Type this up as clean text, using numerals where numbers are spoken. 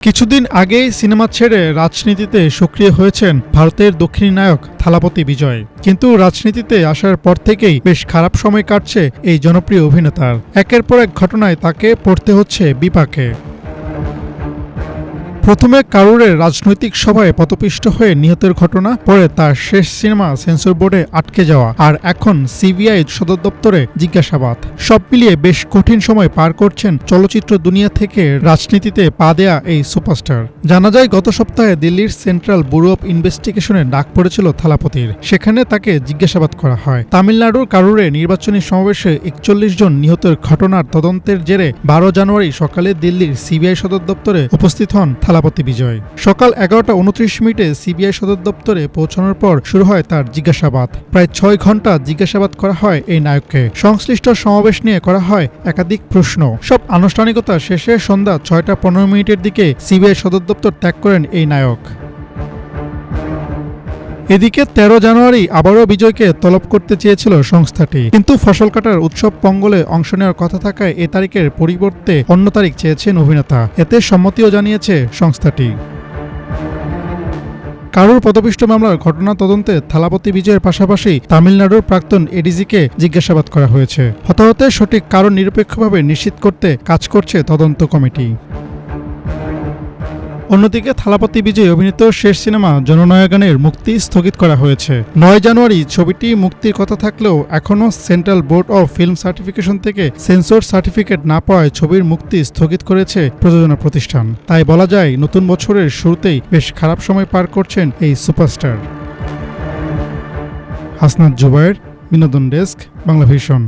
কিছুদিন আগেই সিনেমা ছেড়ে রাজনীতিতে সক্রিয় হয়েছেন ভারতের দক্ষিণী নায়ক থালাপতি বিজয়। কিন্তু রাজনীতিতে আসার পর থেকেই বেশ খারাপ সময় কাটছে এই জনপ্রিয় অভিনেতার। একের পর এক ঘটনায় তাকে পড়তে হচ্ছে বিপাকে। প্রথমে কারুরের রাজনৈতিক সভায় পদপিষ্ট হয়ে নিহতের ঘটনা, পরে তার শেষ সিনেমা সেন্সর বোর্ডে আটকে যাওয়া, আর এখন সিবিআই সদর দপ্তরে জিজ্ঞাসাবাদ। সব মিলিয়ে বেশ কঠিন সময় পার করছেন চলচ্চিত্র দুনিয়া থেকে রাজনীতিতে পা দেয়া এই সুপারস্টার। জানা যায় গত সপ্তাহে দিল্লির সেন্ট্রাল ব্যুরো অব ইনভেস্টিগেশনে ডাক পড়েছিল থালাপতির। সেখানে তাকে জিজ্ঞাসাবাদ করা হয়। তামিলনাড়ুর কারুরে নির্বাচনী সমাবেশে 41 জন নিহতের ঘটনার তদন্তের জেরে 12 জানুয়ারি সকালে দিল্লির সিবিআই সদর দপ্তরে উপস্থিত হন থালাপতি বিজয়। সকাল 11:29 সিবিআই সদর দপ্তরে পৌঁছানোর পর শুরু হয় তার জিজ্ঞাসাবাদ। প্রায় 6 ঘন্টা জিজ্ঞাসাবাদ করা হয় এই নায়ককে। সংশ্লিষ্ট সমাবেশ নিয়ে করা হয় একাধিক প্রশ্ন। সব আনুষ্ঠানিকতা শেষে সন্ধ্যা 6:15 দিকে সিবিআই সদর দপ্তর ত্যাগ করেন এই নায়ক। এদিকে 13 জানুয়ারি আবারও বিজয়কে তলব করতে চেয়েছিল সংস্থাটি, কিন্তু ফসল কাটার উৎসব পঙ্গলে অংশ নেওয়ার কথা থাকায় এ তারিখের পরিবর্তে অন্য তারিখ চেয়েছেন অভিনেতা। এতে সম্মতিও জানিয়েছে সংস্থাটি। কারুর পদপিষ্ট মামলার ঘটনা তদন্তে থালাপতি বিজয়ের পাশাপাশি তামিলনাড়ুর প্রাক্তন এডিজিকে জিজ্ঞাসাবাদ করা হয়েছে। হতাহতের সঠিক কারণ নিরপেক্ষভাবে নিশ্চিত করতে কাজ করছে তদন্ত কমিটি। অন্যদিকে থালাপতি বিজয় অভিনীত শেষ সিনেমা জননায়গানের মুক্তি স্থগিত করা হয়েছে। 9 জানুয়ারি ছবিটি মুক্তির কথা থাকলেও এখনও central board of film certification থেকে সেন্সর সার্টিফিকেট না পাওয়ায় ছবির মুক্তি স্থগিত করেছে প্রযোজনা প্রতিষ্ঠান। তাই বলা যায় নতুন বছরের শুরুতেই বেশ খারাপ সময় পার করছেন এই সুপারস্টার। হাসনাত জুবায়ের, বিনোদন ডেস্ক, বাংলাভিশন।